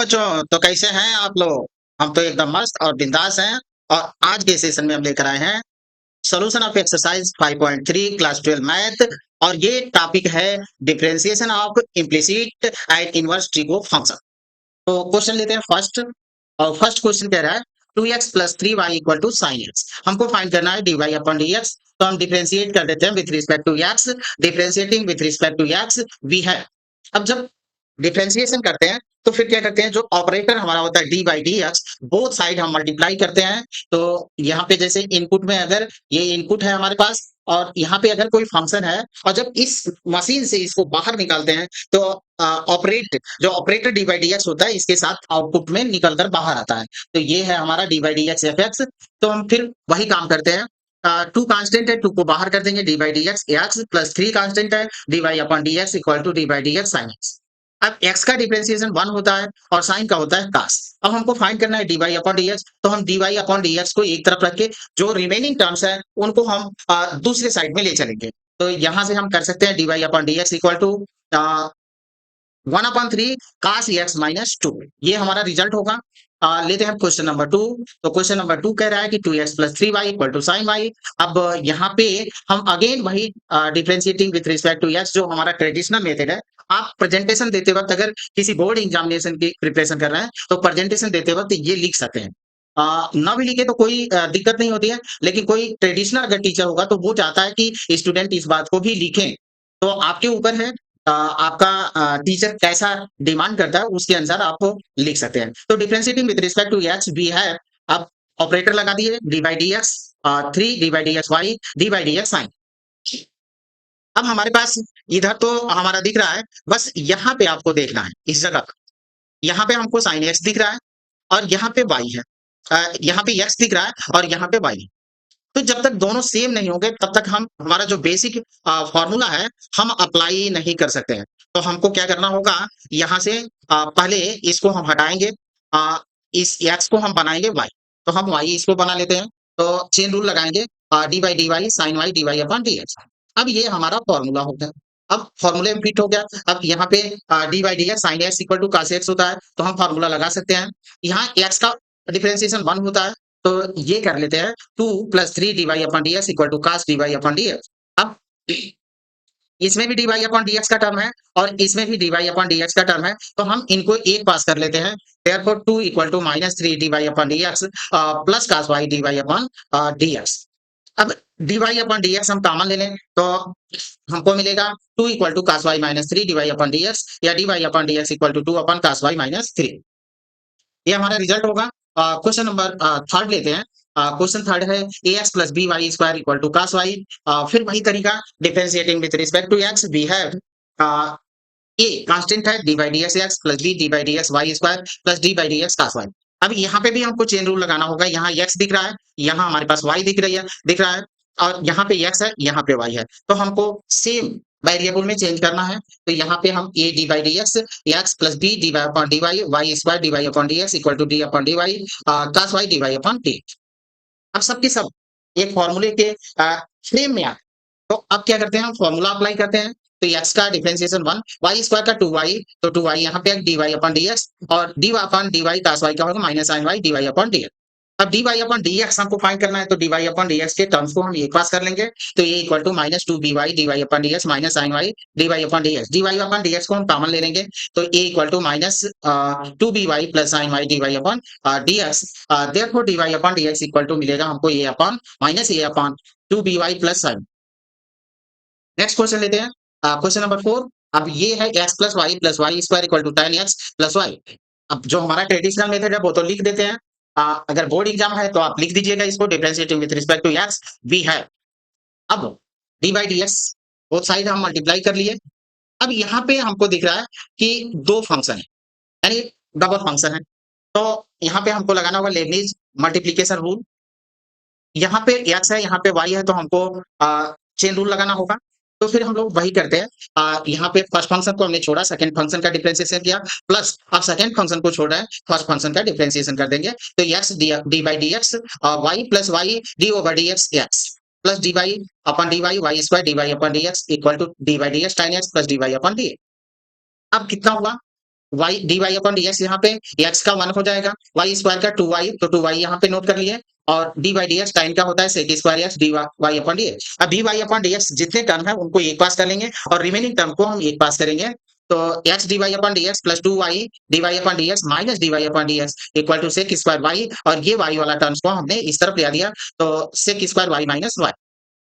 बच्चों, तो कैसे हैं आप लोग? हम तो एकदम मस्त और बिंदास हैं। और आज के सेशन में हम लेकर आए हैं solution of exercise 5.3 class 12 math. और ये टॉपिक है differentiation of implicit and inverse trigo function. तो क्वेश्चन लेते हैं फर्स्ट। और फर्स्ट क्वेश्चन कह रहा है 2x plus 3y equal to sine x. हमको फाइंड करना है dy अपॉन dx। तो हम डिफरेंशिएट कर देते हैं with respect to x। Differentiating with respect to x we है। अब जब डिफरेंशिएशन करते हैं तो फिर क्या करते हैं, जो ऑपरेटर हमारा होता है D by D x, both side हम मल्टीप्लाई करते हैं। तो यहाँ पे जैसे इनपुट में अगर ये इनपुट है हमारे पास और यहाँ पे अगर कोई फंक्शन है और जब इस मशीन से इसको बाहर निकालते हैं तो जो operator D by D x होता है इसके साथ आउटपुट में निकल कर बाहर आता है। तो ये है हमारा D by D x F x. तो हम फिर वही काम करते हैं। टू कांस्टेंट है, टू को बाहर कर देंगे, D by D x x plus 3 constant है, D Y upon D x equal to D by D x sine X. अब x का डिफरेंशिएशन 1 होता है और साइन का होता है cos। अब हमको फाइंड करना है dy अपॉन dx। तो हम dy अपॉन dx को एक तरफ रख के जो रिमेनिंग टर्म्स है उनको हम दूसरे साइड में ले चलेंगे। तो यहां से हम कर सकते हैं dy upon dx equal to 1/3 cos x minus 2। ये हमारा रिजल्ट होगा। लेते हैं क्वेश्चन नंबर 2। तो क्वेश्चन नंबर 2 कह रहा है कि 2x plus 3y equal to sine y। अब यहाँ पे हम अगेन वही differentiating with respect to x जो हमारा ट्रेडिशनल मेथड है। आप प्रेजेंटेशन देते वक्त अगर किसी बोर्ड एग्जामिनेशन की प्रिपरेशन कर रहे हैं तो प्रेजेंटेशन देते वक्त ये लिख सकते हैं। ना भी लिखे तो कोई दिक्कत नहीं होती है, लेकिन कोई ट्रेडिशनल अगर टीचर होगा तो वो चाहता है कि स्टूडेंट इस बात को भी लिखें। तो आपके ऊपर है, आपका टीचर कैसा डिमांड करता है उसके अनुसार आप लिख सकते हैं। तो differentiating with respect to x भी है। अब ऑपरेटर लगा दिए d by D x, 3 d by D x y d by D x sine. अब हमारे पास इधर तो हमारा दिख रहा है, बस यहाँ पे आपको देखना है इस जगह पर। यहाँ पे हमको साइन एक्स दिख रहा है और यहाँ पे वाई है। यहाँ पे एक्स दिख रहा है और यहाँ पे वाई। तो जब तक दोनों सेम नहीं होंगे तब तक हम हमारा जो बेसिक फॉर्मूला है हम अप्लाई नहीं कर सकते हैं। तो हमको क्या करना होगा, यहाँ से पहले इसको हम हटाएंगे, इस एक्स को हम बनाएंगे वाई। तो हम वाई इसको बना लेते हैं। तो चेन रूल लगाएंगे, d by d y sine Y D Y upon D x. अब ये हमारा फॉर्मूला हो गया। अब फॉर्मूले में फिट हो गया। अब यहाँ पे d by D x sine x equal to cos x होता है तो हम फॉर्मूला लगा सकते हैं। यहाँ एक्स का डिफरेंशिएशन 1 होता है तो ये कर लेते हैं 2 plus 3 D Y upon D x equal to cos d Y upon D x. अब इसमें भी d Y upon D x का टर्म है और इसमें भी d Y upon D x का टर्म है, तो हम इनको एक पास कर लेते हैं। therefore 2 equal to minus 3 D Y upon D x plus cos Y D Y upon D x. अब D Y upon D x हम कॉमन ले लें तो हमको मिलेगा 2 equal to cos Y minus 3 D Y upon D X या D Y upon D x equal to 2 upon cos Y minus 3। ये हमारा रिजल्ट होगा। क्वेश्चन नंबर थर्ड लेते हैं। क्वेश्चन थर्ड है A X plus B Y square equal to cos Y. फिर वही तरीका, differentiating with respect to X we have a constant है D by D x x plus B D by D x Y square plus D by D x cos Y. अब यहाँ पे भी हमको chain rule लगाना होगा। यहाँ x दिख रहा है, यहाँ हमारे पास वाई दिख रहा है और यहाँ पे एक्स है, यहाँ पे वाई है। तो हमको सेम वेरिएबल में चेंज करना है। तो यहाँ पे हम a d by D x x plus B d Y upon D y y square D Y upon D x equal to d upon D Y cos Y D Y upon d. अब सबके सब एक फॉर्मूले के frame में आते हैं। तो अब क्या करते हैं, हम फॉर्मूला अप्लाई करते हैं। तो एक्स का डिफरेंशिएशन 1, वाई स्क्वायर का 2y, तो 2y यहाँ पे D Y upon D x और D upon D Y cos Y का होगा minus sine Y D Y upon D x. अब D Y upon D X हमको फाइंड करना है, तो D Y upon D X के टर्म्स को हम एक पास कर लेंगे। तो ये equal to minus 2 B Y D Y upon D x minus sine Y D Y upon D x. D Y upon D x को हम कॉमन ले लेंगे तो A equal to minus 2 B Y plus sine Y D Y upon D X. Therefore D Y upon D x equal to मिलेगा हमको A upon minus A upon 2 B Y plus sine. Next question लेते हैं, question number 4। अब ये है x plus Y square equal to tan x plus Y. अब जो हमारा ट्रेडिशनल मेथड है वो तो लिख देते हैं। अगर बोर्ड एग्जाम है तो आप लिख दीजिएगा इसको, differentiating with respect to x भी है। अब d by D x both side हम मल्टीप्लाई कर लिए। अब यहाँ पे हमको दिख रहा है कि दो फंक्शन है, यानी डबल फंक्शन है। तो यहाँ पे हमको लगाना होगा लेबनीज मल्टीप्लीकेशन रूल। यहाँ पे x है, यहाँ पे y है, तो हमको चेन रूल लगाना होगा। तो फिर हम लोग वही करते हैं, यहाँ पे फर्स्ट फंक्शन को हमने छोड़ा, सेकंड फंक्शन का डिफरेंशिएशन किया, प्लस अब सेकंड फंक्शन को छोड़ा है, फर्स्ट फंक्शन का डिफरेंशिएशन कर देंगे। तो x d by D x y plus y d over d x x plus D Y upon D y y square D Y upon D x equal to D by D x tan x plus D Y upon d. अब कितना हुआ, y D Y upon D x यहाँ पे x का 1 हो जाएगा, Y square का 2y तो 2y यहाँ पे नोट कर लिए और D by D X time का होता है sec square X D Y upon D x. अब D Y upon D X जितने टर्म है उनको एक पास कर लेंगे और रिमेनिंग टर्म को हम एक पास करेंगे। तो x D Y upon D x plus 2y D Y upon D x minus d Y upon D x equal to sec square y और ये वाई वाला टर्म्स को हमने इस तरफ ले लिया तो sec square y minus y.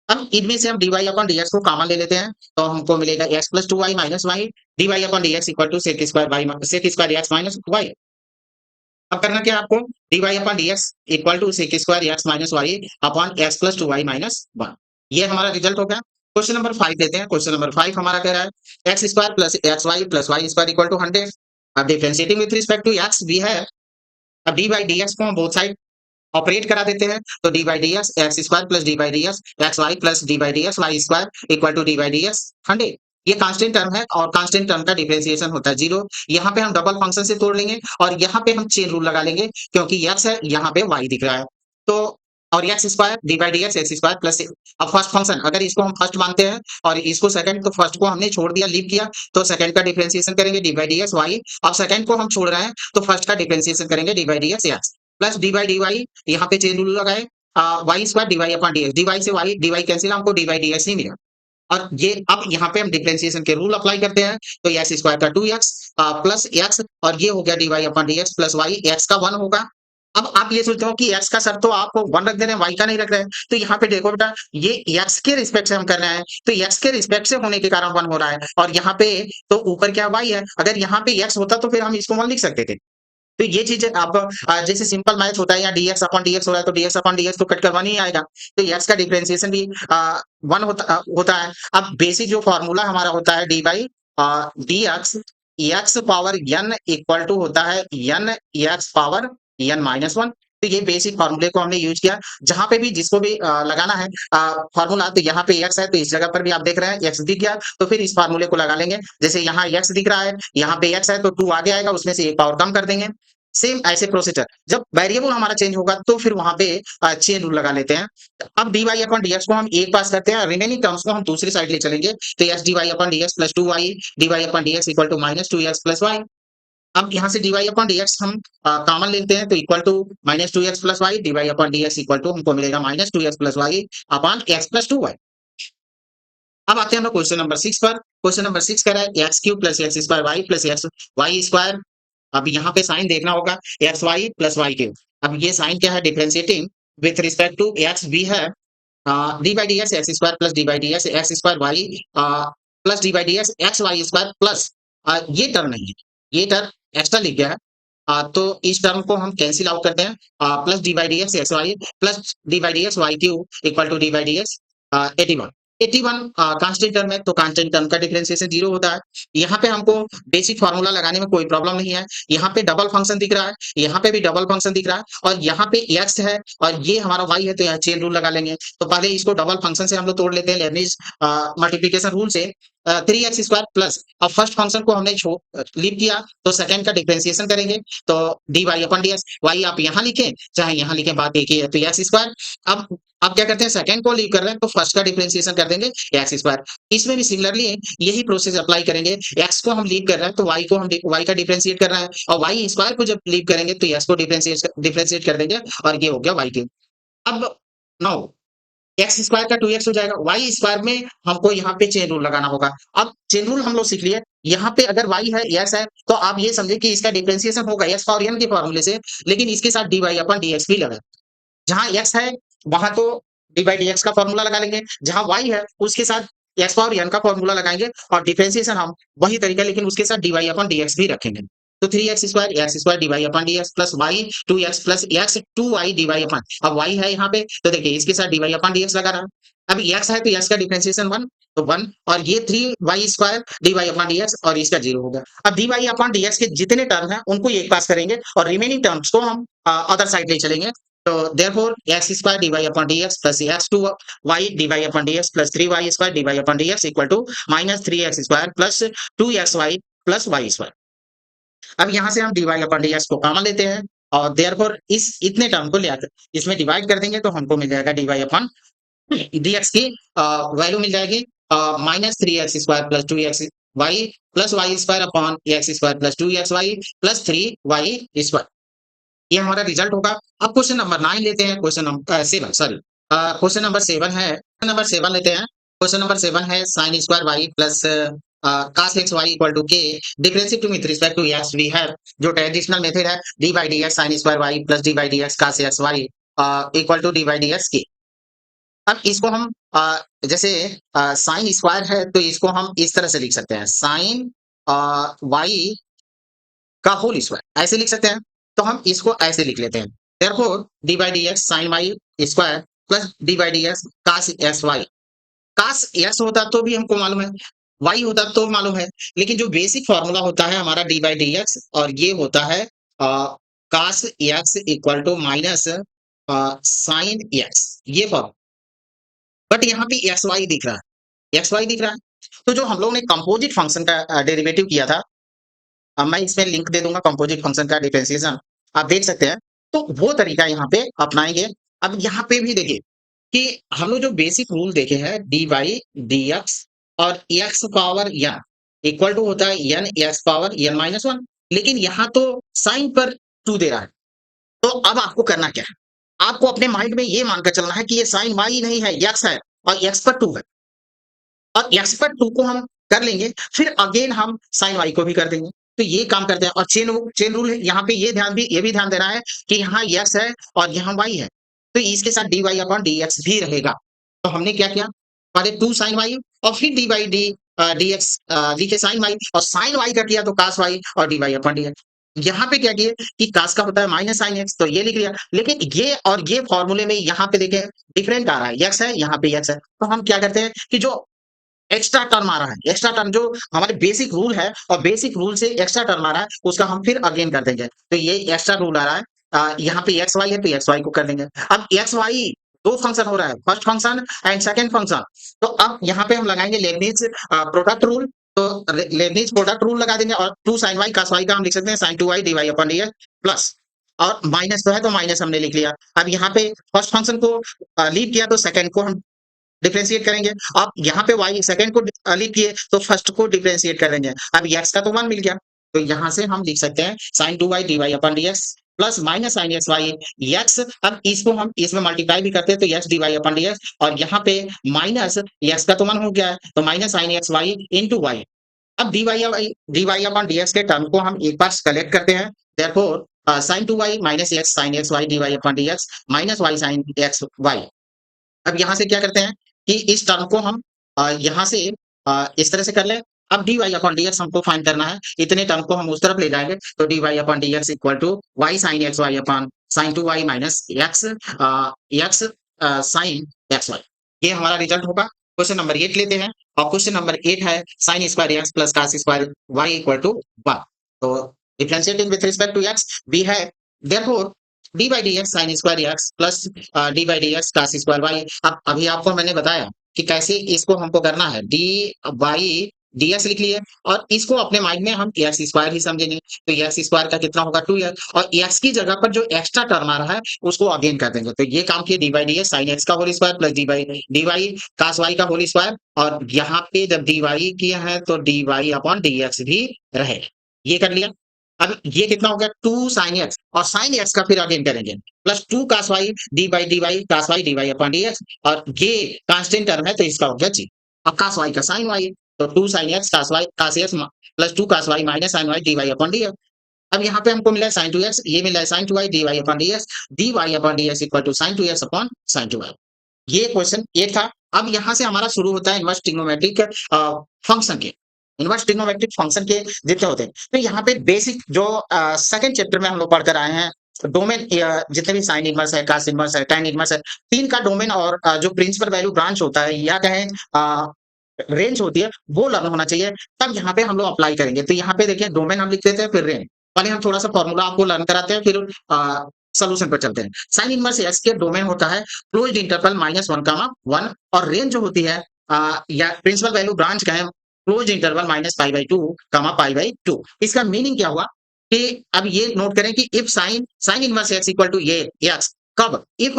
अब इनमें से हम dy अपॉन dx को कॉमन ले लेते हैं तो हमको मिलेगा x plus 2y minus y dy upon dx equal to sec square y sec square x minus y. अब करना क्या है आपको dy upon dx equal to sec square x minus y upon x plus 2y minus 1। ये हमारा result हो गया। Question number 5 लेते हैं। क्वेश्चन नंबर 5 हमारा कह रहा है x square plus xy plus y square equal to 100। अब differentiating with respect to x भी है। अब dy बाई dx को हम बोथ साइड ऑपरेट करा देते हैं तो d by d s x square plus D by d s x y plus D by d s y square equal to D by d s 100। ये constant term है और constant term का differentiation होता है 0। यहाँ पे हम double function से तोड़ लेंगे और यहाँ पे हम चेन रूल लगा लेंगे क्योंकि एक्स है यहाँ पे वाई दिख रहा है तो और x square D by D x x square plus अब फर्स्ट फंक्शन अगर इसको हम फर्स्ट मानते हैं और इसको सेकंड तो फर्स्ट को हमने छोड़ दिया लीव किया तो सेकंड का डिफरेंशिएशन करेंगे d by D x y. अब सेकंड को हम छोड़ रहे हैं तो फर्स्ट का डिफरेंशिएशन करेंगे d by D x x plus D by d y यहाँ पे चेन रूल लगाए y square D Y upon D x D y से वाई डी वाई कैंसिल हमको डी बाई डी एक्स ही मिला। और ये अब यहाँ पे हम डिफरेंशिएशन के रूल अप्लाई करते हैं तो एक्स स्क्वायर का 2x प्लस एक्स और ये हो गया d Y upon D x plus y x का 1 होगा। अब आप ये सोचते हो कि एक्स का सर तो आप 1 रख दे रहे हैं वाई का नहीं रख रहे हैं तो यहाँ पे देखो बेटा ये एक्स के रिस्पेक्ट से हम कर रहे हैं तो एक्स के रिस्पेक्ट से होने के कारण 1 हो रहा है और यहाँ पे तो ऊपर क्या वाई है अगर यहाँ पे एक्स होता तो फिर हम इसको 1 लिख सकते थे। तो ये चीज आप जैसे सिंपल मैथ होता है या डीएक्स अपॉन डीएक्स हो रहा है तो डीएक्स अपॉन डीएक्स तो कट कर 1 ही आएगा तो एक्स का डिफरेंशिएशन भी 1 होता है। अब बेसिक जो फॉर्मूला हमारा होता है D by D x x power n equal to होता है n x power n minus 1। तो ये बेसिक फॉर्मूले को हमने यूज किया जहां पे भी जिसको भी लगाना है फॉर्मूला तो यहाँ पे एक्स है तो इस जगह पर भी आप देख रहे हैं एक्स दिख गया तो फिर इस फॉर्मूले को लगा लेंगे जैसे यहाँ एक्स दिख रहा है यहाँ पे एक्स है तो 2 आगे आएगा उसमें से एक पावर कम कर देंगे। सेम ऐसे प्रोसीजर जब वेरिएबल हमारा चेंज होगा तो फिर वहां पे चेन रूल लगा लेते हैं। अब D Y upon D x को हम एक पास करते हैं रिमेनिंग टर्म्स को हम दूसरी साइड ले चलेंगे तो x D Y upon D x plus 2y D Y upon D x equal to minus 2x plus Y. अब यहाँ से d Y upon D x हम कॉमन लेते हैं तो equal to minus 2x plus y D Y upon D x equal to हमको मिलेगा minus 2x plus y upon x plus 2y। अब आते हैं हम लोग क्वेश्चन नंबर 6 पर। क्वेश्चन नंबर 6 कह रहा है x cube plus x square y plus x Y square. अब यहाँ पे साइन देखना होगा x y plus y cube. अब ये साइन क्या है differentiating with respect to x भी है D by D x x square plus D by D x x square y plus D by D x x Y square plus ये term नहीं है ये टर्म एक्स्ट्रा लिख गया है तो इस टर्म को हम कैंसिल आउट करते हैं plus D by D x x y plus D by D x y cube equal to D by D x 81। 81 constant term है तो कांस्टेंट टर्म का डिफरेंशिएशन 0 होता है। यहाँ पे हमको बेसिक फार्मूला लगाने में कोई प्रॉब्लम नहीं है। यहाँ पे डबल फंक्शन दिख रहा है यहाँ पे भी डबल फंक्शन दिख रहा है और यहाँ पे एक्स है और ये हमारा वाई है तो यहाँ चेन रूल लगा लेंगे। तो पहले इसको डबल फंक्शन से हम लोग तोड़ लेते हैं लेबनीज मल्टीप्लिकेशन रूल से 3x स्क्वायर प्लस अब फर्स्ट फंक्शन को हमने लीव किया तो सेकंड का डिफरेंशिएशन करेंगे तो D Y upon D x Y आप यहाँ लिखें चाहे यहाँ लिखें बात एक ही है तो एक्स स्क्वायर। अब क्या करते हैं सेकंड को लीव कर रहे हैं तो फर्स्ट का डिफरेंशिएशन कर देंगे एक्स स्क्वायर। इसमें भी सिमिलरली यही प्रोसेस अप्लाई करेंगे एक्स को हम लीव कर रहे हैं तो वाई को हम वाई का डिफरेंशिएट कर रहे हैं और वाई स्क्वायर को जब लीव करेंगे तो एक्स को डिफरेंशिएट कर देंगे और ये हो गया वाई क्यूब। अब नाउ एक्स स्क्वायर का 2x हो जाएगा वाई स्क्वायर में हमको यहाँ पे चेन रूल लगाना होगा। अब चेन रूल हम लोग सीख लिए यहाँ पे अगर y है x है तो आप ये समझे कि इसका डिफरेंशिएशन होगा x पावर n के फॉर्मूले से लेकिन इसके साथ dy अपन dx भी लगा जहां x है वहां तो डी बाई डी एक्स का फॉर्मूला लगा लेंगे जहां y है उसके साथ x पावर n का फॉर्मूला लगाएंगे और डिफरेंशिएशन हम वही तरीका लेकिन उसके साथ dy अपन dx भी रखेंगे तो 3x square D Y upon D x plus Y 2x plus x 2y D Y upon अब y है यहाँ पे तो देखिए इसके साथ D Y upon D X लगा रहा अब x है तो x का डिफरेंशिएशन 1 तो 1 और ये 3y square D Y upon D x और इसका 0 होगा। अब D Y upon D X के जितने टर्म हैं उनको एक पास करेंगे और रिमेनिंग टर्म्स को हम अदर साइड ले चलेंगे तो therefore x square D Y upon D x plus x 2y D Y upon D x plus 3y square D Y upon D x equal to minus 3x square plus 2xy plus y square. अब यहाँ से हम d Y upon D x को common लेते हैं और therefore इस इतने टर्म को ले आकर इसमें डिवाइड कर देंगे तो हमको मिल जाएगा d Y upon D x की वैल्यू मिल जाएगी minus 3x square plus 2x y plus Y square upon x square plus 2xy plus 3y square. ये हमारा रिजल्ट होगा। अब क्वेश्चन नंबर 9 लेते हैं, question number 7 sorry question number 7 है, क्वेश्चन नंबर 7 लेते हैं। क्वेश्चन नंबर 7 है sin square y plus cos xy equal to k differentiate with respect to x we have जो ट्रेडिशनल मेथड है d by dx sin square y plus d by dx cos xy equal to d by dx k। अब इसको हम जैसे sin square है तो इसको हम इस तरह से लिख सकते हैं sin y का होल स्क्वायर ऐसे लिख सकते हैं। तो हम इसको ऐसे लिख लेते हैं, therefore d by dx sin y square plus d by dx cos sy। cos s होता तो भी हमको मालूम है, y होता तो मालूम है, लेकिन जो बेसिक फार्मूला होता है हमारा d by dx और ये होता है cos x equal to minus sin x ये फॉर्म। बट यहाँ पे एक्स वाई दिख रहा है, एक्स वाई दिख रहा है। तो जो हम लोगों ने कंपोजिट फंक्शन का डेरिवेटिव किया था, अब मैं इसमें लिंक दे दूंगा कंपोजिट फंक्शन का डिफरेंशिएशन, आप देख सकते हैं। तो वो तरीका यहाँ पे अपनाएंगे। अब यहाँ पे भी देखिए कि हम लोग जो बेसिक रूल देखे हैं डी बाई डी एक्स और x power n equal to होता है n x power n minus one, लेकिन यहाँ तो साइन पर टू दे रहा है। तो अब आपको करना क्या है, आपको अपने माइंड में ये मानकर चलना है कि ये साइन वाई नहीं है, एक्स है और एक्स पर टू है और एक्स पर टू को हम कर लेंगे, फिर अगेन हम साइन वाई को भी कर देंगे। तो ये काम करते हैं और चेन चेन रूल है यहाँ पे, ये भी ध्यान देना है कि यहाँ एक्स है और यहाँ वाई है, तो इसके साथ D Y upon D x भी रहेगा। तो हमने क्या किया, पहले टू साइन वाई और फिर d y d d x लिखे साइन वाई और साइन वाई का किया तो कास वाई और d Y upon D x. यहाँ पे क्या किया कि कास का होता है माइनस साइन एक्स, तो ये लिख लिया, लेकिन ये और ये फॉर्मूले में यहाँ पे देखें डिफरेंट आ रहा है, एक्स है यहाँ पे एक्स है। तो हम क्या करते हैं कि जो एक्स्ट्रा टर्म आ रहा है, एक्स्ट्रा टर्म जो हमारे बेसिक रूल है और बेसिक रूल से एक्स्ट्रा टर्म आ रहा है उसका हम फिर अगेन कर देंगे। तो ये एक्स्ट्रा रूल आ रहा है, यहाँ पे एक्स वाई है तो एक्स वाई को कर देंगे। अब एक्स वाई दो फंक्शन हो रहा है, first function and second function. तो अब यहाँ पे हम लगाएंगे लेबनिज प्रोडक्ट रूल, तो लेबनिज प्रोडक्ट रूल लगा देंगे और two sine y cos Y का हम लिख सकते हैं sine two y D Y upon D x plus, और माइनस तो है तो माइनस हमने लिख लिया। अब यहाँ पे फर्स्ट फंक्शन को लीव किया तो सेकंड को हम डिफरेंशिएट करेंगे। अब यहाँ पे y सेकंड को लीव किए तो फर्स्ट को डिफरेंशिएट करेंगे। अब x का तो 1 मिल गया, तो यहाँ से हम लिख सकते हैं sin 2y dy upon dx plus minus sin xy x। अब इसको हम इसमें मल्टीप्लाई भी करते हैं तो x dy अपॉन dx और यहाँ पे माइनस x का तो 1 हो गया है तो minus sin xy into y। अब dy अपॉन dx के टर्म को हम एक बार कलेक्ट करते हैं, therefore sin 2y minus x sin xy dy upon dx minus y sin xy। अब यहाँ से क्या करते हैं कि इस टर्म को हम यहाँ से इस तरह से कर लें। अब dy अपॉन dx हमको फाइंड करना है, इतने टर्म को हम उस तरफ ले जाएंगे तो dy upon dx equal to y sin xy upon sin 2y minus x x sin xy। ये हमारा रिजल्ट होगा। क्वेश्चन नंबर 8 लेते हैं और क्वेश्चन नंबर 8 है sin square x plus cos square y equal to 1। तो differentiating with respect to x भी है, therefore d by D x sine square x plus D by D x cos square y. अब अभी आपको मैंने बताया कि कैसे इसको हमको करना है, डी बाई डी एक्स लिख लिए और इसको अपने माइंड में हम एक्स स्क्वायर ही समझेंगे। तो एक्स स्क्वायर का कितना होगा 2x और एक्स की जगह पर जो एक्स्ट्रा टर्म आ रहा है उसको अगेन कर देंगे। तो ये काम किया D by D x sine X का whole square plus D Y cos Y का होल स्क्वायर, और यहाँ पे जब डी वाई किया है तो D Y upon D x भी रहे, ये कर लिया। अब ये कितना हो गया 2 sin x और sin x का फिर अगेन करेंगे plus 2 cos y d y cos y d Y upon D x, और ये कांस्टेंट टर्म है तो इसका हो गया जी। अब cos y का sin y तो 2 sin x cos y cos x plus 2 cos y minus sin y d Y upon D x. अब यहाँ पे हमको मिला है sin 2x, ये मिला है sin 2y D Y upon D x equal to sin 2x upon sin 2y। ये क्वेश्चन 8 था। अब यहाँ से हमारा शुरू होता है इनवर्स ट्रिग्नोमेट्रिक फंक्शन के, इनवर्स ट्रिग्नोमेट्रिक फंक्शन के जितने होते हैं। तो यहाँ पे बेसिक जो सेकंड चैप्टर में हम लोग पढ़कर आए हैं डोमेन, जितने भी साइन इनवर्स है कास इनवर्स है tan इनवर्स है, तीन का डोमेन और जो प्रिंसिपल वैल्यू ब्रांच होता है या कहें रेंज होती है वो लर्न होना चाहिए, तब यहाँ पे हम लोग अप्लाई करेंगे। तो यहाँ पे देखिए डोमेन हम लिख देते हैं फिर रेंज, पहले हम थोड़ा सा फॉर्मूला आपको लर्न कराते हैं फिर सोल्यूशन पर चलते हैं। साइन इनवर्स एक्स के डोमेन होता है क्लोज्ड इंटरवल -1, और रेंज जो होती है या प्रिंसिपल वैल्यू ब्रांच कहें क्लोज इंटरवल -π/2, π/2। इसका मीनिंग क्या हुआ कि अब ये नोट करें कि if sine inverse x equal to ये x, कब, इफ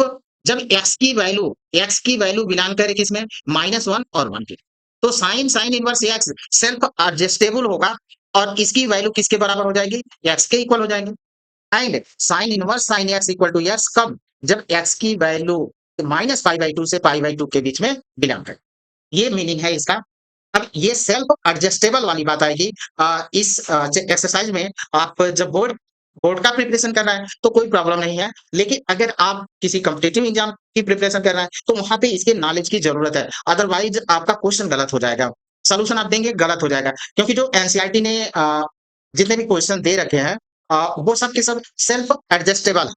जब x की वैल्यू बिलोंग करे किसमें -1 और 1 की। तो sine sine inverse x self adjustable होगा और इसकी वैल्यू किसके बराबर हो जाएगी? एक्स के इक्वल हो जाएगी। And sine inverse sine x equal to x कब? जब एक्स की वैल्यू माइनस पाई बाई टू से पाई बाई टू के बीच में बिलोंग करे। ये मीनिंग है इसका। अब ये सेल्फ एडजस्टेबल वाली बात आएगी इस एक्सरसाइज में। आप जब बोर्ड बोर्ड का प्रिपरेशन कर रहे हैं तो कोई प्रॉब्लम नहीं है, लेकिन अगर आप किसी कॉम्पिटिटिव एग्जाम की प्रिपरेशन कर रहे हैं तो वहां पे इसके नॉलेज की जरूरत है, अदरवाइज आपका क्वेश्चन गलत हो जाएगा, सोल्यूशन आप देंगे गलत हो जाएगा। क्योंकि जो एनसीईआरटी ने जितने भी क्वेश्चन दे रखे हैं वो सब के सब सेल्फ एडजस्टेबल,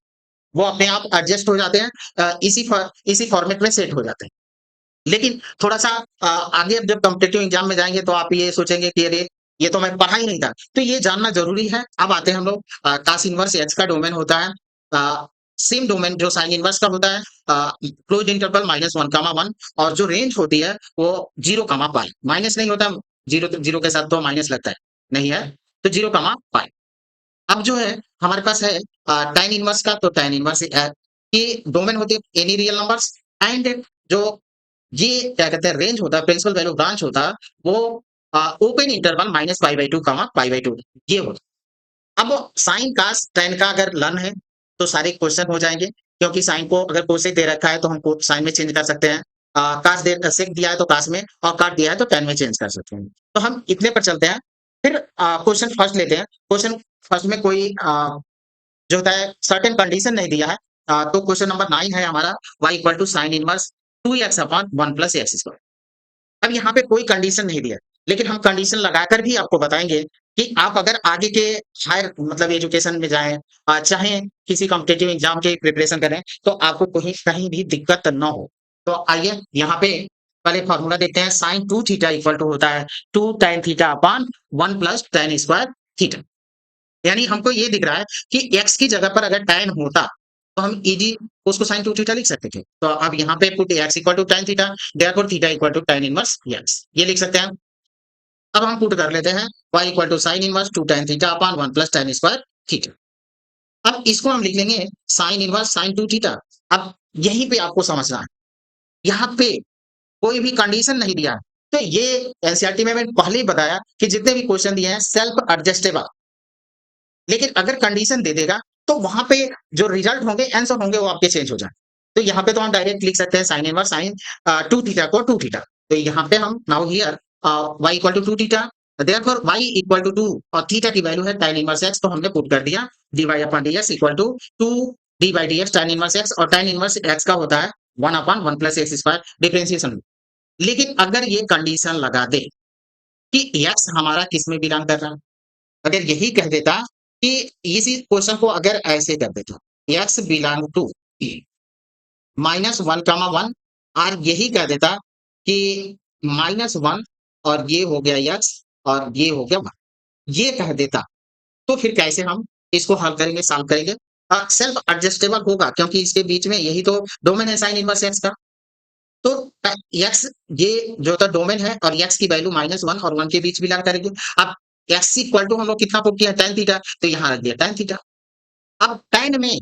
वो अपने आप एडजस्ट हो जाते हैं, इसी फॉर्मेट में सेट हो जाते हैं। लेकिन थोड़ा-सा आगे अब जब कॉम्पिटिटिव एग्ज़ाम में जाएँगे तो आप ये सोचेंगे कि अरे! ये तो मैं पढ़ा ही नहीं था। तो ये जानना ज़रूरी है। अब आते हैं हम लोग cos इनवर्स x का डोमेन होता है सेम डोमेन जो sin इनवर्स का होता है क्लोज्ड इंटरवल -1, और जो रेंज होती है वो 0, पाई। माइनस नहीं होता, 0 के साथ तो माइनस लगता है, नहीं है, तो 0, पाई। अब जो है हमारे पास है tan इनवर्स का, तो tan इनवर्स की डोमेन होती है एनी रियल नंबर्स एंड जो ये क्या कहते हैं रेंज होता है, प्रिंसिपल वैल्यू ब्रांच होता है, वो open interval minus pi by to pi by to ये होता है। अब साइन कास tan का अगर लन है तो सारे क्वेश्चन हो जाएंगे, क्योंकि साइन को अगर कोसेक दे रखा है तो हम साइन में चेंज कर सकते हैं, कास दे सेक दिया है तो कास में, और काट दिया है तो tan में चेंज कर सकते हैं। तो हम इतने पर चलते हैं। फिर क्वेश्चन फर्स्ट लेते हैं। क्वेश्चन फर्स्ट में कोई जो होता है सर्टेन कंडीशन नहीं दिया है, तो क्वेश्चन नंबर 9 है हमारा y equal to sine inverse 2x upon 1 plus x square. अब यहाँ पे कोई कंडीशन नहीं दिया, लेकिन हम कंडीशन लगाकर भी आपको बताएँगे कि आप अगर आगे के हायर मतलब एजुकेशन में जाएँ, चाहे किसी कॉम्पिटिटिव एग्ज़ाम की प्रिपरेशन करें, तो आपको कहीं कहीं भी दिक्कत ना हो। तो आइए यहाँ पे पहले फ़ॉर्मूला देखते हैं। साइन 2 थीटा इक्वल टू होता है 2 tan theta upon 1 plus tan square theta. यानी हमको ये दिख रहा है कि x की जगह पर अगर tan होता, तो हम ईज़ी उसको sin 2 थीटा लिख सकते थे। तो अब यहाँ पे put x equal to tan theta, therefore theta equal to tan inverse x, ये लिख सकते हैं। अब हम पुट कर लेते हैं y equal to sin inverse 2 tan theta upon 1 plus tan square theta. अब इसको हम लिख लेंगे sin इनवर्स sin 2 थीटा। अब यहीं पे आपको समझना है, यहाँ पे कोई भी कंडीशन नहीं दिया है। तो ये एनसीईआरटी में मैंने पहले ही बताया कि जितने भी क्वेश्चन दिए हैं सेल्फ एडजस्टेबल, लेकिन अगर कंडीशन दे देगा तो वहां पे जो रिजल्ट होंगे आंसर होंगे वो आपके चेंज हो जाए। तो यहाँ पे तो हम डायरेक्ट लिख सकते हैं साइन इनवर्स साइन 2 थीटा को 2 थीटा। तो यहाँ पे हम now here y equal to 2 theta, therefore y equal to 2 और थीटा की वैल्यू है tan इनवर्स x, तो हमने पुट कर दिया dy upon dx equal to 2 d by dx tan inverse x, और tan इनवर्स x का होता है 1 upon 1 plus x square differentiation. लेकिन अगर ये कंडीशन लगा दे कि x हमारा किस में बिलोंग कर रहा है, अगर यही कह देता कि इसी क्वेश्चन को अगर ऐसे कर देता x बिलोंग टू -1, और यही कह देता कि -1 और ये हो गया x और ये हो गया 1, ये कह देता, तो फिर कैसे हम इसको हल करेंगे, सॉल्व करेंगे? सेल्फ एडजस्टेबल होगा, क्योंकि इसके बीच में यही तो डोमेन है साइन इनवर्स x का। तो x ये जो होता डोमेन है और x की वैल्यू -1 और 1 के बीच बिलोंग करेगी। अब x इक्वल टू हम लोग कितना पुट किया tan थीटा, तो यहाँ रख दिया tan थीटा। अब tan में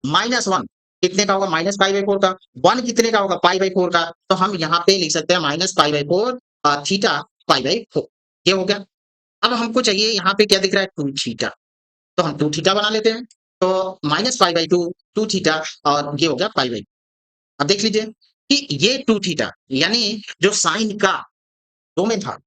-1 कितने का होगा? माइनस पाई बाई 4 का। 1 कितने का होगा? पाई बाई 4 का। तो हम यहाँ पे लिख सकते हैं minus pi by 4 theta pi by 4, ये हो गया। अब हमको चाहिए यहाँ पे क्या दिख रहा है? 2 थीटा, तो हम 2 थीटा बना लेते हैं। तो माइनस पाई बाई 2 2 थीटा और ये हो गया पाई बाई। अब देख लीजिए कि ये 2 थीटा यानी जो साइन का डोमेन था,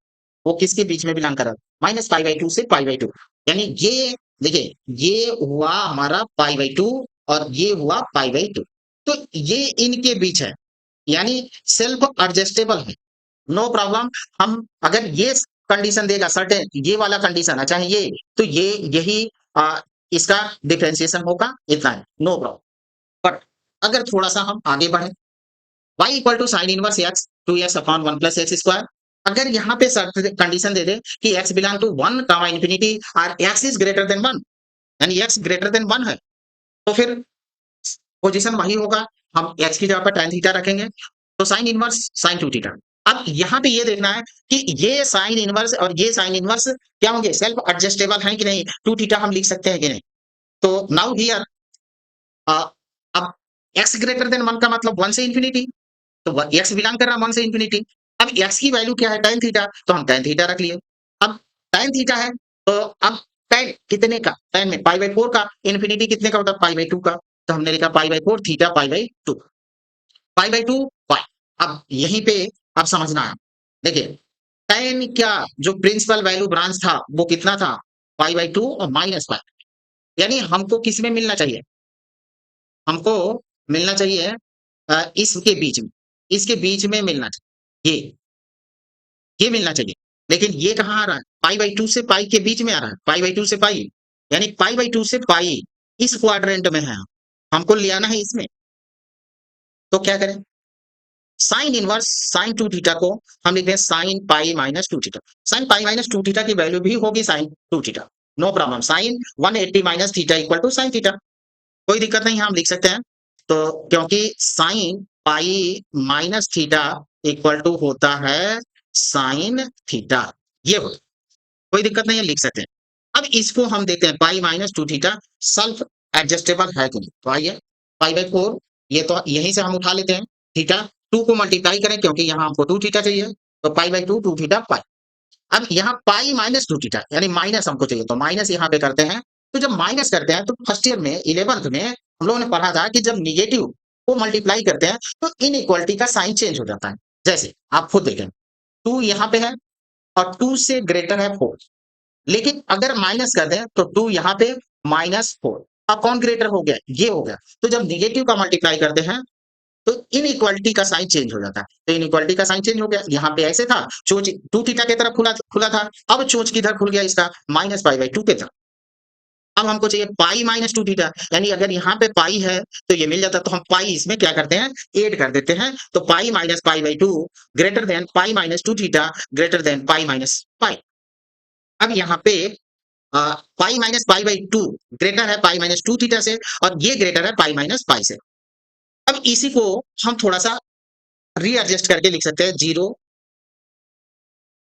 वो किसके बीच में बिलोंग कर रहा है? माइनस पाई बाई 2 से पाई बाई 2, यानी ये देखिए ये हुआ हमारा पाई बाई 2 और ये हुआ पाई बाई 2। तो ये इनके बीच है, यानी सेल्फ एडजस्टेबल है, नो प्रॉब्लम। हम अगर ये कंडीशन देगा सर्टेन ये वाला कंडीशन है चाहे ये, तो ये यही इसका डिफरेंशिएशन होगा, इतना है, नो प्रॉब्लम। बट अगर थोड़ा-सा हम आगे बढ़े, y equal to sine inverse x 2x upon 1 plus x square. अगर यहाँ पे कंडीशन दे दे कि x belong to 1 comma infinity और x इज ग्रेटर देन 1, यानी x ग्रेटर देन 1 है, तो फिर पोजीशन वही होगा, हम x की जगह पर tan थीटा रखेंगे, तो साइन इनवर्स साइन 2 थीटा। अब यहाँ पे ये देखना है कि ये साइन इनवर्स और ये साइन इनवर्स क्या होंगे? सेल्फ एडजस्टेबल हैं कि नहीं? 2 थीटा हम लिख सकते हैं कि नहीं? तो नाउ हियर अ, अब x ग्रेटर देन 1 का मतलब 1 से इंफिनिटी, तो x बिलोंग कर रहा है 1 से इंफिनिटी। अब x की वैल्यू क्या है tan थीटा, तो हम tan थीटा रख लिए। अब tan थीटा है तो अब tan कितने का, tan में पाई बाई 4 का, इन्फिनिटी कितने का होता है पाई बाई 2 का, तो हमने लिखा पाई by 4 theta pi by 2, pi by 2 पाई। अब यहीं पे अब समझना है, देखिए tan क्या जो प्रिंसिपल वैल्यू ब्रांच था वो कितना था पाई बाई 2 और माइनस पाई, यानी हमको किस में मिलना चाहिए, हमको मिलना चाहिए इसके बीच में, इसके बीच में मिलना चाहिए, ये मिलना चाहिए। लेकिन ये कहाँ आ रहा है? पाई बाई 2 से पाई के बीच में आ रहा है, पाई बाई 2 से पाई, यानी पाई बाई 2 से पाई इस क्वाड्रेंट में है, हमको ले आना है इसमें। तो क्या करें? साइन इनवर्स साइन 2 थीटा को हम लिखते हैं sine pi minus 2 theta. Sine pi minus 2 theta की वैल्यू भी होगी sine 2 theta. No problem, sine 180 minus theta equal to sine theta. कोई दिक्कत नहीं है, हम लिख सकते हैं। तो क्योंकि sine pi minus theta equal to होता है साइन थीटा, ये होता है। कोई दिक्कत नहीं है, लिख सकते हैं। अब इसको हम देखते हैं पाई माइनस 2 थीटा सेल्फ एडजस्टेबल है कि नहीं। तो आइए पाई बाई 4 ये तो यहीं से हम उठा लेते हैं। थीटा 2 को मल्टीप्लाई करें क्योंकि यहाँ हमको 2 थीटा चाहिए, तो पाई बाई 2 2 थीटा पाई। अब यहाँ पाई माइनस 2 थीटा यानी माइनस हमको चाहिए, तो माइनस यहाँ पे करते हैं। तो जब माइनस करते हैं तो फर्स्ट ईयर में 11th में हम लोगों ने पढ़ा था कि जब नेगेटिव को मल्टीप्लाई करते हैं तो इनइक्वालिटी का साइन चेंज हो जाता है। जैसे आप खुद देखें 2 यहाँ पे है और 2 से ग्रेटर है 4, लेकिन अगर माइनस कर दें तो 2 यहाँ पे माइनस 4, अब कौन ग्रेटर हो गया, ये हो गया। तो जब नेगेटिव का मल्टीप्लाई करते हैं तो इनइक्वालिटी का साइन चेंज हो जाता है। तो इनइक्वालिटी का साइन चेंज हो गया, यहाँ पे ऐसे था चोंच 2 थीटा की तरफ खुला खुला था, अब चोंच किधर खुल गया इसका माइनस पाई बाई 2 के तरफ। अब हमको चाहिए पाई माइनस 2 थीटा, यानी अगर यहाँ पे पाई है तो ये मिल जाता, तो हम पाई इसमें क्या करते हैं ऐड कर देते हैं। तो pi minus pi by 2 greater than pi minus 2 theta greater than pi minus pi. अब यहाँ पे pi minus pi by 2 greater है पाई माइनस 2 थीटा से और ये ग्रेटर है पाई माइनस पाई से। अब इसी को हम थोड़ा सा रीएडजस्ट करके लिख सकते हैं। 0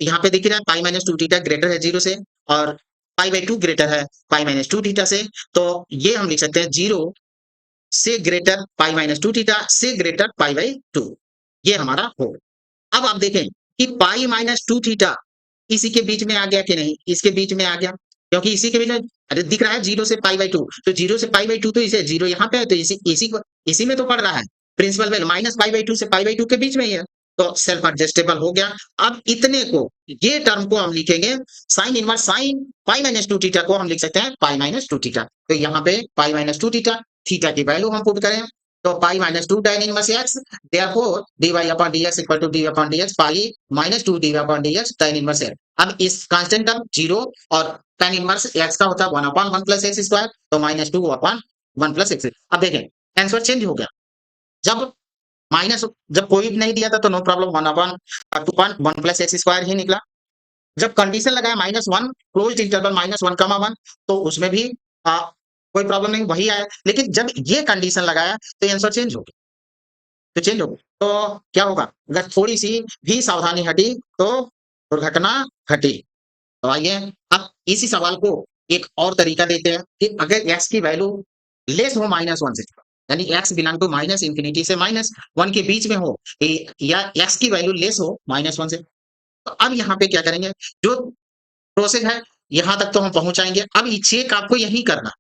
यहाँ पे दिख रहा है पाई माइनस 2 थीटा ग्रेटर है 0 से और पाई बाई 2 ग्रेटर है पाई माइनस 2 थीटा से। तो ये हम लिख सकते हैं 0 से ग्रेटर पाई माइनस 2 थीटा से ग्रेटर पाई बाई 2, ये हमारा हो। अब आप देखें कि पाई माइनस 2 थीटा इसी के बीच में आ गया कि नहीं, इसके बीच में आ गया, क्योंकि इसी के बीच में अरे दिख रहा है 0 से पाई बाई 2, तो 0 से पाई बाई 2 तो इसे 0 यहाँ पे है, तो इसी में तो पड़ रहा है। Principal value minus pi by 2 से पाई बाई 2 के बीच में ही है, तो सेल्फ एडजस्टेबल हो गया। अब इतने को ये टर्म को हम लिखेंगे sign inverse sine pi minus 2 theta को हम लिख सकते हैं पाई माइनस 2 थीटा। तो यहाँ पे पाई माइनस 2 थीटा, थीटा की वैल्यू हम पुट करें तो पाई minus 2 tan inverse x, therefore dy upon dx equal to d upon dx pi minus 2 dy upon dx tan inverse x। अब इस कांस्टेंट टर्म 0 और tan इनवर्स x का होता है 1 upon 1 प्लस एक्स स्क्वायर, तो minus 2 upon 1 plus x. अब देखें answer change हो गया, जब माइनस जब कोई नहीं दिया था तो no problem 1 upon 2 upon 1 plus x square ही निकला। जब कंडीशन लगाया माइनस 1 क्लोज्ड इंटरवल माइनस 1 कमा 1, तो उसमें भी कोई प्रॉब्लम नहीं, वही आया। लेकिन जब ये कंडीशन लगाया तो आंसर चेंज हो गया, तो चेंज हो गया। तो क्या होगा, अगर थोड़ी सी भी सावधानी हटी तो दुर्घटना घटी। तो आइए अब इसी सवाल को एक और तरीका देते हैं कि अगर x की वैल्यू लेस हो माइनस 1 से, यानी x belong to minus infinity से माइनस 1 के बीच में हो, या x की वैल्यू लेस हो माइनस 1 से, तो अब यहाँ पे क्या करेंगे, जो प्रोसेस है यहाँ तक तो हम पहुंचाएंगे। अब ये चेक आपको यही करना,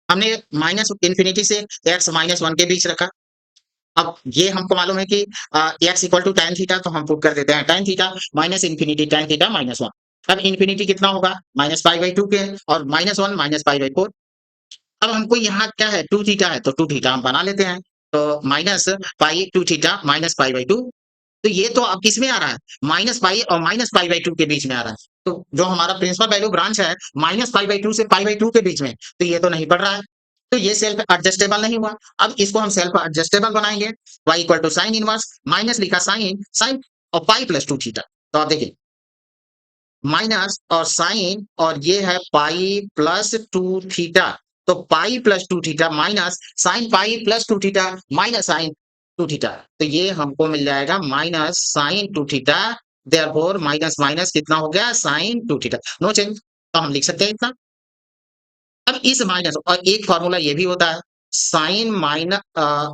हमने माइनस इंफिनिटी से x माइनस 1 के बीच रखा। अब ये हमको मालूम है कि x equal to tan theta, तो हम पुट कर देते हैं tan theta minus infinity tan theta minus 1। अब इंफिनिटी कितना होगा माइनस पाई बाई 2 के और माइनस 1 माइनस पाई बाई 4। अब हमको यहाँ क्या है 2 थीटा है, तो 2 थीटा हम बना लेते हैं, तो minus pi 2 theta minus pi by 2। तो ये तो अब किसमें आ रहा है माइनस पाई और माइनस पाई बाई 2 के बीच में आ रहा है। तो जो हमारा प्रिंसिपल वैल्यू ब्रांच है माइनस पाई बाई 2 से पाई बाई 2 के बीच में, तो ये तो नहीं पड़ रहा है, तो ये सेल्फ एडजस्टेबल नहीं हुआ। अब इसको हम सेल्फ एडजस्टेबल बनाएंगे, y equal to sine inverse minus लिखा साइन साइन और पाई प्लस 2 थीटा। तो आप देखिए माइनस और साइन और ये है पाई प्लस 2 थीटा, तो pi plus 2 theta minus sine pi plus 2 theta minus sine 2 theta, तो ये हमको मिल जाएगा minus sine 2 theta. Therefore minus minus कितना हो गया साइन 2 थीटा, नो चेंज, तो हम लिख सकते हैं इतना। अब इस माइनस और एक फॉर्मूला ये भी होता है sine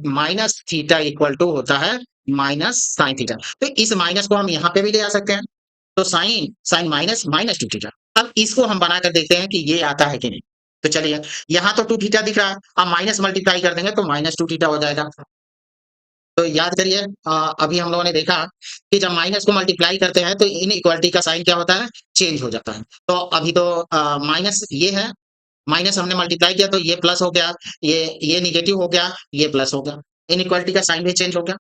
minus theta equal to होता है माइनस साइन थीटा। तो इस माइनस को हम यहाँ पे भी ले आ सकते हैं। तो sine sine minus minus 2 theta. अब इसको हम बनाकर देखते हैं कि ये आता है कि नहीं। तो चलिए, यहाँ तो 2 थीटा दिख रहा है, अब माइनस मल्टीप्लाई कर देंगे तो माइनस 2 थीटा हो जाएगा। तो याद करिए, अभी हम लोगों ने देखा कि जब माइनस को मल्टीप्लाई करते हैं तो इनइक्वालिटी का साइन क्या होता है, चेंज हो जाता है। तो अभी तो माइनस ये है, माइनस हमने मल्टीप्लाई किया तो ये प्लस हो गया, ये नेगेटिव हो गया, ये प्लस हो गया। इनइक्वालिटी का साइन भी चेंज हो गया।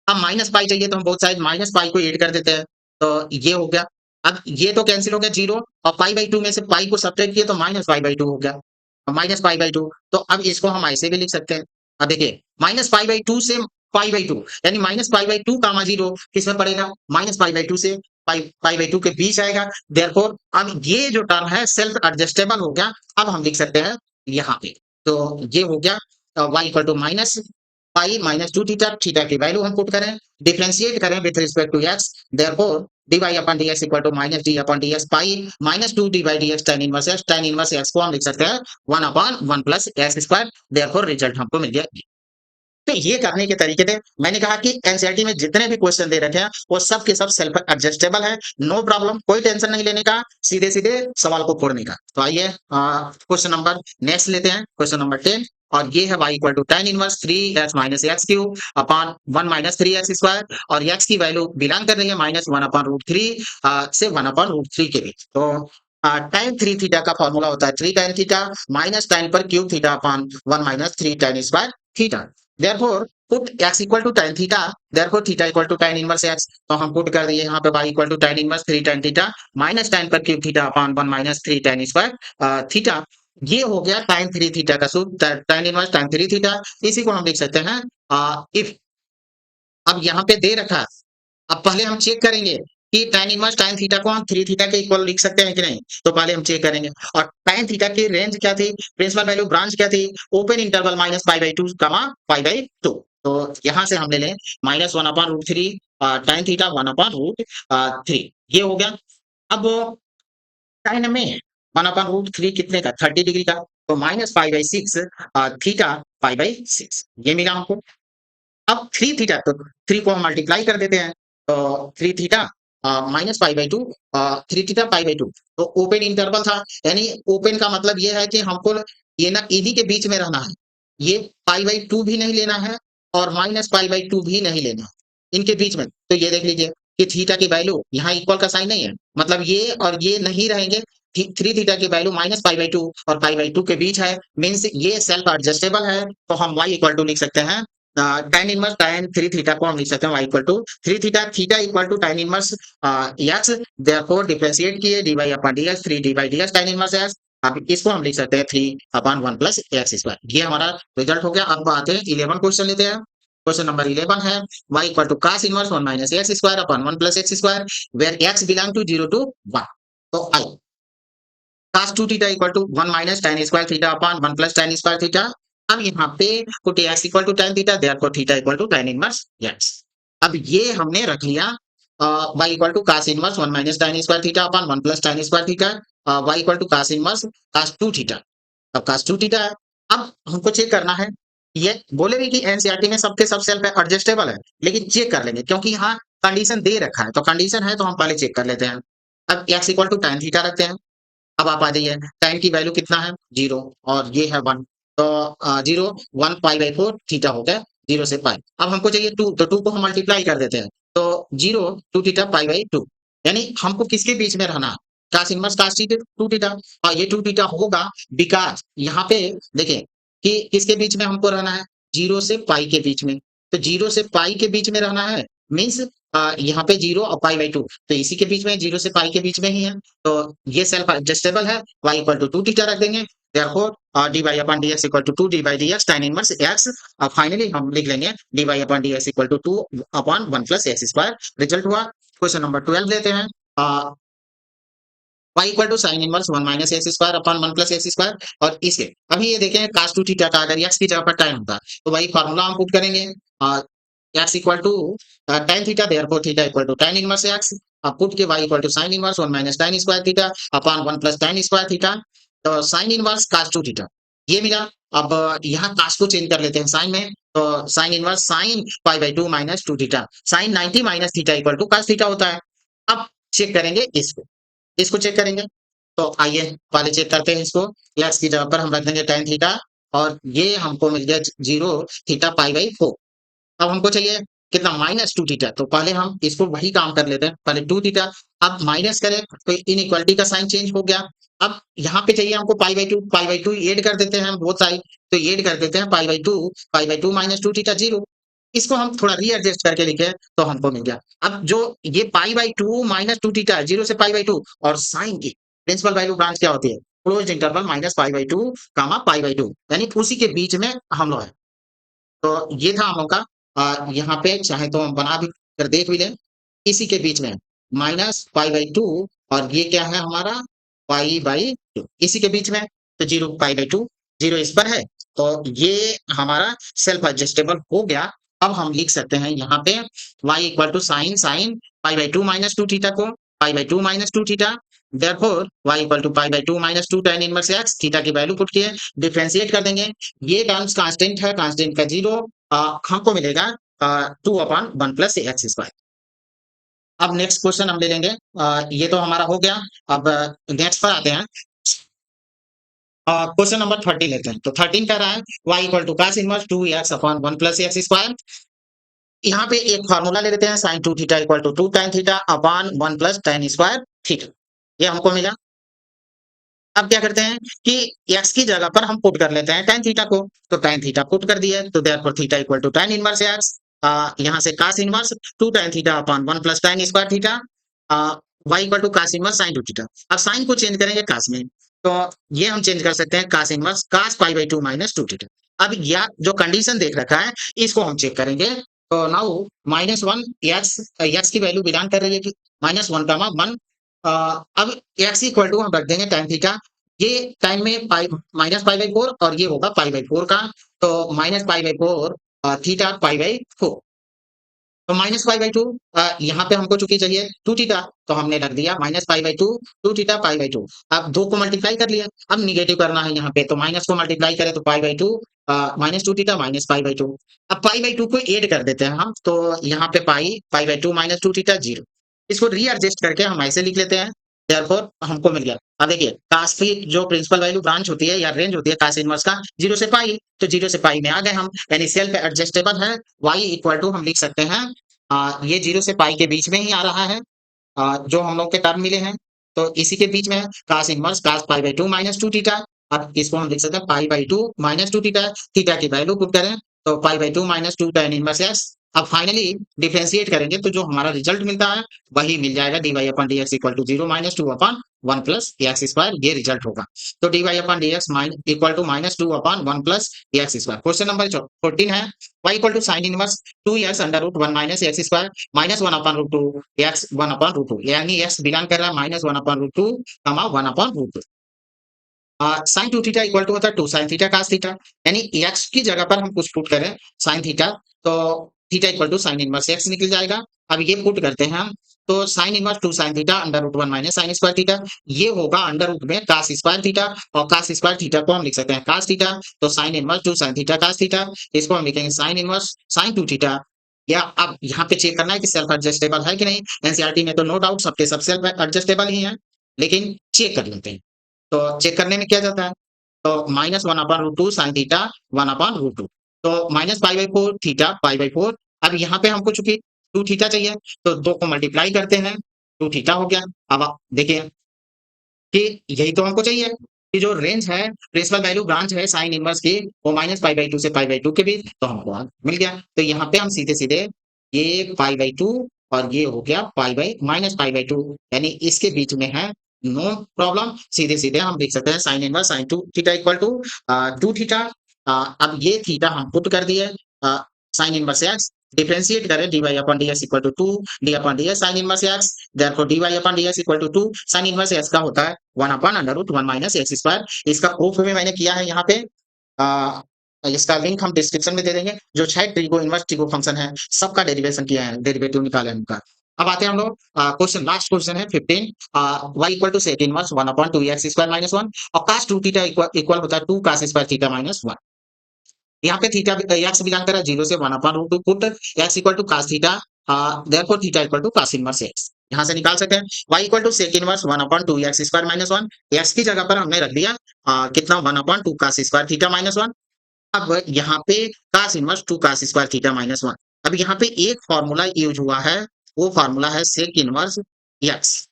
अब माइनस पाई चाहिए तो हम बोथ साइड माइनस पाई को ऐड कर देते हैं, तो ये हो गया। अब ये तो कैंसिल हो गया 0, और पाई बाई 2 में से पाई को सब्ट्रैक्ट किया तो माइनस पाई बाई 2 हो गया, माइनस पाई बाई 2। तो अब इसको हम ऐसे भी लिख सकते हैं। अब देखिए, माइनस पाई बाई 2 से पाई बाई 2, यानी माइनस पाई बाई 2 कामा 0 किसमें पड़ेगा, माइनस पाई बाई 2 से पाई पाई बाई 2 के बीच आएगा। देयरफॉर अब ये जो टर्म है सेल्फ एडजस्टेबल हो गया। अब हम लिख सकते हैं यहाँ पे, तो ये हो गया y equal to minus pi minus 2 theta, theta की वैल्यू हम पुट करें, डिफरेंशिएट करें with respect to x, therefore dy upon dx equal to minus d upon ds pi minus 2 dy dx tan inverse x, tan inverse x को हम लिख सकते हैं 1 upon 1 plus x square, therefore result हमको मिल गया। तो ये करने के तरीके थे। मैंने कहा कि एनसीईआरटी में जितने भी क्वेश्चन दे रखे हैं वो सब के सब सेल्फ एडजस्टेबल है, नो प्रॉब्लम, कोई टेंशन नहीं लेने का, सीधे सीधे सवाल को फोड़ने का। तो आइए क्वेश्चन नंबर नेक्स्ट लेते हैं, क्वेश्चन नंबर 10। और ये है y equal to tan inverse 3x minus x cube upon 1 minus 3x square, और x की वैल्यू बिलोंग कर रही है माइनस 1 अपॉन रूट 3 से 1 अपॉन रूट 3 के बीच। तो tan 3 थीटा का फॉर्मूला होता है 3 tan थीटा माइनस tan पर cube theta upon 1 minus 3 tan square theta. Therefore put x equal to tan theta, therefore theta equal to tan inverse x। तो हम put कर दिए यहाँ पे y equal to tan inverse 3 tan theta minus tan पर cube theta upon 1 minus 3 tan square theta. ये हो गया tan 3 थीटा का सूत्र, tan इनवर्स tan 3 थीटा। इसी को हम लिख सकते हैं इफ, अब यहाँ पे दे रखा है, अब पहले हम चेक करेंगे कि tan इनवर्स tan थीटा को हम 3 थीटा के इक्वल लिख सकते हैं कि नहीं। तो पहले हम चेक करेंगे। और tan थीटा की रेंज क्या थी, प्रिंसिपल वैल्यू ब्रांच क्या थी, open interval minus pi by 2 pi by 2। तो यहाँ से हम ले लें minus 1 upon root 3 tan theta 1 upon root 3, ये हो गया। अब tan में 1 अपॉन रूट 3 कितने का, 30 डिग्री का, तो minus pi by 6 theta pi by 6, ये मिला हमको। अब 3 थीटा, तो 3 को हम मल्टीप्लाई कर देते हैं, तो 3 theta minus pi by 2 3 theta pi by 2। तो ओपन इंटरवल था, यानी ओपन का मतलब ये है कि हमको ये ना इन्हीं के बीच में रहना है, ये पाई बाई 2 भी नहीं लेना है और माइनस पाई बाई 2 भी नहीं लेना है, इनके बीच में। तो ये देख लीजिए कि थीटा की वैल्यू यहाँ इक्वल का साइन नहीं है, मतलब ये और ये नहीं रहेंगे। 3 थीटा की वैल्यू माइनस पाई बाई 2 और पाई बाई 2 के बीच है, मीन्स ये सेल्फ एडजस्टेबल है। तो हम y इक्वल टू लिख सकते हैं tan इनवर्स tan 3 थीटा को हम लिख सकते हैं y equal to 3 theta, theta equal to tan inverse x, therefore differentiate किए dy upon dx 3 dy dx tan inverse x। अब इसको हम लिख सकते हैं 3 अपॉन 1 प्लस x स्क्वायर। ये हमारा रिजल्ट हो गया। अब आते हैं 11 क्वेश्चन लेते हैं। क्वेश्चन नंबर 11 है y equal to cos inverse 1 minus x square upon 1 plus x square where x belong to 0 to 1। तो I cos 2 theta equal to 1 minus tan square theta upon 1 plus tan square theta. अब यहाँ पे put x equal to tan theta, therefore theta equal to tan inverse x। अब ये हमने रख लिया y equal to cos inverse 1 minus tan square theta upon 1 plus tan square theta, y equal to cos inverse cos 2 theta. अब cos 2 theta है। अब हमको check करना है, ये बोले भी कि एनसीईआरटी में सबके सब सेल्फ एडजस्टेबल है, लेकिन चेक कर लेंगे क्योंकि यहाँ कंडीशन दे रखा है, तो कंडीशन है तो हम पहले चेक कर लेते हैं। अब x equal to tan theta रखते हैं। अब आप आ जाइए, tan की वैल्यू कितना है 0 और ये है 1, तो 0 1 पाई बाई 4 थीटा हो गया 0 से पाई। अब हमको चाहिए 2, तो 2 को हम मल्टीप्लाई कर देते हैं, तो 0 2 थीटा पाई बाई 2, यानी हमको किसके बीच में रहना है, cos inverse cos theta 2 theta. और ये 2 थीटा होगा बिकॉज़ यहाँ पे देखें कि किसके बीच में हमको रहना है, 0 से पाई के बीच में। तो 0 से पाई के बीच में रहना है, मीन्स यहाँ पे 0 और पाई बाई 2, तो इसी के बीच में 0 से पाई के बीच में ही है। तो ये सेल्फ एडजस्टेबल है, y इक्वल टू 2 थीटा रख देंगे, therefore dy upon dx equal to 2 dy dx tan inverse x। अब फाइनली हम लिख लेंगे dy upon dx equal to 2 upon 1 plus x square. Result हुआ। क्वेश्चन नंबर 12 लेते हैं। y equal to sine inverse 1 minus x square upon 1 plus x square, और इसके अभी ये देखें cos 2 थीटा का अगर x की जगह पर tan होता तो वही फार्मूला हम पुट करेंगे, x equal to tan theta, therefore theta equal to tan inverse x। अब पुट के y equal to sine inverse 1 minus tan square theta upon 1 plus tan square theta, तो साइन इनवर्स cos 2 थीटा ये मिला। अब यहाँ cos को change कर लेते हैं साइन में, तो sine inverse sine pi by 2 minus 2 theta, sine 90 minus theta equal to cos theta होता है। अब चेक करेंगे इसको चेक करेंगे। तो आइए पहले चेक करते हैं इसको। x की जगह पर हम रख देंगे tan थीटा और ये हमको मिल गया 0 थीटा पाई बाई 4। अब हमको चाहिए कितना माइनस 2 थीटा, तो पहले हम इसको वही काम कर लेते हैं। पहले 2 थीटा, अब माइनस करें तो इनइक्वालिटी का साइन चेंज हो गया। अब यहाँ पे चाहिए हमको पाई बाई 2 ऐड कर देते हैं हम बोथ साइड, तो ऐड कर देते हैं पाई बाई 2 माइनस 2 थीटा 0। इसको हम थोड़ा रीएडजस्ट करके लिखे तो हमको मिल गया। अब जो ये पाई बाई 2 माइनस 2 थीटा 0 से पाई बाई 2 और साइन की प्रिंसिपल वैल्यू ब्रांच क्या होती है? Closed interval minus pi by 2 comma pi by 2, यानी उसी के बीच में हम लोग हैं। तो ये था हम लोग का यहाँ पे चाहे तो हम बना भी कर देख भी लें, इसी के बीच में माइनस पाई बाई 2 और ये क्या है हमारा पाई बाई 2 इसी के बीच में, तो 0 पाई बाई 2 0 इस पर है, तो ये हमारा सेल्फ एडजस्टेबल हो गया। अब हम लिख सकते हैं यहाँ पे y equal to sine sine pi by 2 minus 2 theta को pi by 2 minus 2 theta, therefore y equal to pi by 2 minus 2 tan inverse x, theta की वैल्यू पुट किए, डिफरेंशिएट कर देंगे। ये टर्म्स कांस्टेंट है, कांस्टेंट का 0 हमको मिलेगा 2 अपॉन 1 प्लस एक्स स्क्वायर। अब नेक्स्ट क्वेश्चन हम ले लेंगे। ये तो हमारा हो गया। अब नेक्स्ट पर आते हैं। क्वेश्चन नंबर 13 लेते हैं। तो 13 कह रहा है y equal to cos inverse 2x upon 1 plus x square. यहाँ पे एक फार्मूला ले लेते हैं sin 2 theta equal to 2 tan theta upon 1 plus tan square theta. ये हमको मिला। अब क्या करते हैं कि x की जगह पर हम पुट कर लेते हैं tan थीटा को, तो tan थीटा पुट कर दिया, तो therefore theta equal to tan inverse x, यहाँ से cos inverse 2 tan theta upon 1 plus tan square theta, y equal to cos inverse sin 2 theta. अब साइन को चेंज करेंगे cos में, तो ये हम चेंज कर सकते हैं cos inverse cos pi by 2 minus 2 theta. अब या जो कंडीशन देख रखा है इसको हम चेक करेंगे। तो नाउ माइनस 1 x की वैल्यू बिलोंग कर रही है कि माइनस 1 कामा 1। अब x इक्वल टू हम रख देंगे tan थीटा, ये टाइम में पाई माइनस पाई बाई 4 और ये होगा पाई बाई 4 का, तो minus pi by 4 theta pi by 4, तो माइनस पाई बाई 2, यहाँ पे हमको चूंकि चाहिए 2 थीटा, तो हमने रख दिया minus pi by 2 2 theta pi by 2। अब 2 को मल्टीप्लाई कर लिया, अब निगेटिव करना है यहाँ पे, तो माइनस को मल्टीप्लाई करें तो पाई by 2 minus 2 theta minus pi by 2। अब पाई बाई 2 को ऐड कर देते हैं हम, तो यहाँ पे पाई पाई बाई 2 माइनस 2 थीटा 0। इसको रीएडजस्ट करके हम ऐसे लिख लेते हैं, देयरफॉर हमको मिल गया। अब देखिए कास की जो प्रिंसिपल वैल्यू ब्रांच होती है या रेंज होती है कास इनवर्स का 0 से पाई, तो 0 से पाई में आ गए हम, यानी सेल्फ एडजस्टेबल है। y इक्वल टू हम लिख सकते हैं ये 0 से पाई के बीच में ही आ रहा है, जो हम लोग के टर्म मिले हैं, तो इसी के बीच में है cos inverse cos pi by 2 minus 2 theta. अब इसको हम लिख सकते हैं पाई बाई 2 माइनस 2 थीटा, थीटा की वैल्यू पुट करें तो पाई by 2 minus 2 tan inverse x। अब फाइनली डिफरेंशिएट करेंगे तो जो हमारा रिजल्ट मिलता है वही मिल जाएगा dy upon dx equal to 0 minus 2 upon 1 plus x square, ये रिजल्ट होगा। तो dy upon dx equal to minus 2 upon 1 plus x square. Question number 14 है y equal to sine inverse 2x under root 1 minus x square minus 1 upon root 2 x 1 upon root 2, यानी x belong कर रहा है minus 1 upon root 2 comma 1 upon root 2। Sine 2 theta equal to होता है 2 sine theta cos theta, यानी x की जगह पर हम कुछ पुट करें साइन थीटा, तो theta equal to sine inverse x निकल जाएगा। अब ये पुट करते हैं हम, तो sine inverse 2 sine theta under root 1 minus sine square theta, ये होगा अंडर रूट में cos स्क्वायर थीटा, और cos स्क्वायर थीटा को हम लिख सकते हैं cos थीटा, तो sine inverse 2 sine theta cos theta, इसको हम लिखेंगे साइन इनवर्स साइन 2 थीटा। या अब यहाँ पे चेक करना है कि सेल्फ एडजस्टेबल है कि नहीं। एनसीईआरटी में तो नो डाउट सबके सब सेल्फ एडजस्टेबल ही है, लेकिन चेक कर लेते हैं। तो चेक करने में क्या जाता है, तो minus 1 upon root 2 sine theta 1 upon root 2, तो minus pi by 4 theta pi by 4। अब यहाँ पे हमको चूंकि 2 थीटा चाहिए, तो 2 को मल्टीप्लाई करते हैं, 2 थीटा हो गया। अब आप देखिए कि यही तो हमको चाहिए कि जो रेंज है प्रिंसिपल वैल्यू ब्रांच है साइन इनवर्स की, वो माइनस पाई बाई 2 से पाई बाई 2 के बीच, तो हमको मिल गया। तो यहाँ पे हम सीधे सीधे ये पाई बाई 2 और ये हो गया pi by minus pi by 2, यानी इसके बीच में है, नो प्रॉब्लम। सीधे सीधे हम लिख सकते हैं sine inverse sine 2 theta equal to 2 theta. अब ये थीटा हम पुट कर दिए साइन इनवर्स एक्स, डिफरेंशिएट करें dy upon dx equal to 2 d upon ds sine inverse x, therefore dy upon dx equal to 2 sine inverse x का होता है 1 upon under root 1 minus x square. इसका proof भी मैंने किया है यहाँ पे, आ, इसका लिंक हम डिस्क्रिप्शन में दे देंगे। जो 6 ट्रिगो इनवर्स ट्रिगो फंक्शन है सबका डेरिवेशन किया है, डेरिवेटिव निकाले हैं उनका। अब आते हैं हम लोग क्वेश्चन, लास्ट क्वेश्चन है 15, y equal to sec inverse 1 upon 2 x square minus 1 और cos 2 थीटा इक्वल होता है 2 cos स्क्वायर थीटा माइनस 1। यहाँ पे थीटा एक्स बिलोंग कर रहा है 0 से 1/√2 put x equal to cos theta therefore theta equal to cos inverse x. यहाँ से निकाल सकते हैं y equal to sec inverse 1/2x² minus 1 x की जगह पर हमने रख दिया कितना 1/2 cos स्क्वायर थीटा माइनस 1। अब यहाँ पे cos inverse 2 cos square theta minus 1। अब यहाँ पे एक फॉर्मूला यूज हुआ है, वो फॉर्मूला है sec inverse x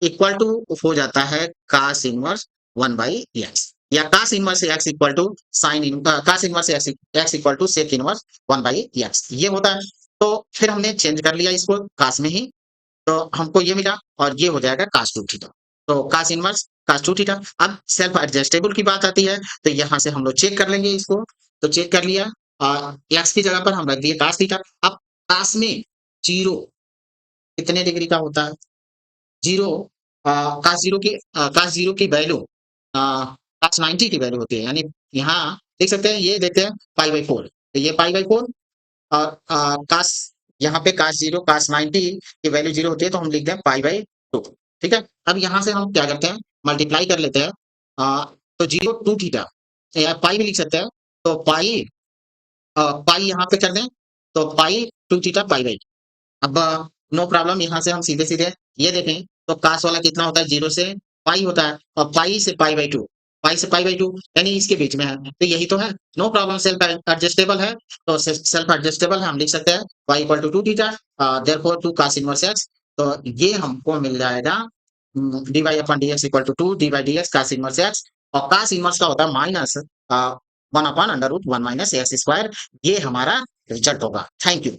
equal to हो जाता है cos इनवर्स 1/x या cos inverse x equal to cos inverse x equal to sec inverse 1/x ये होता है। तो फिर हमने चेंज कर लिया इसको cos में ही, तो हमको ये मिला और ये हो जाएगा cos 2 थीटा। तो cos इनवर्स cos 2 थीटा। अब सेल्फ एडजस्टेबल की बात आती है, तो यहाँ से हम लोग चेक कर लेंगे इसको। तो चेक कर लिया x की जगह पर हम रख दिए cos थीटा। अब cos में 0 कितने डिग्री का होता है? 0 cos 0 की वैल्यू cos 90 की वैल्यू होती है, यानी यहाँ देख सकते हैं, ये देखते हैं π/4, तो ये π/4 और cos यहाँ पे cos 0 cos 90 की वैल्यू 0 होती है, तो हम लिखते हैं π/2। ठीक है, अब यहाँ से हम क्या करते हैं, मल्टीप्लाई कर लेते हैं। तो 0 2 थीटा या पाई भी लिख सकते हैं, तो पाई यहाँ पे कर दें, तो π/2 थीटा π/2। अब नो प्रॉब्लम, यहाँ से हम सीधे सीधे ये देखें तो कास वाला कितना होता है 0 से पाई होता है और पाई से π/2, पाई से π/2 यानी इसके बीच में है, तो यही तो है। नो प्रॉब्लम, सेल्फ एडजस्टेबल है, तो सेल्फ एडजस्टेबल है, हम लिख सकते हैं y equal to 2 theta therefore 2 cos inverse x। तो ये हमको मिल जाएगा dy upon dx equal to 2 dy dx cos inverse x, और cos इनवर्स का होता है माइनस 1/√1 माइनस x स्क्वायर। ये हमारा रिजल्ट होगा। Thank you.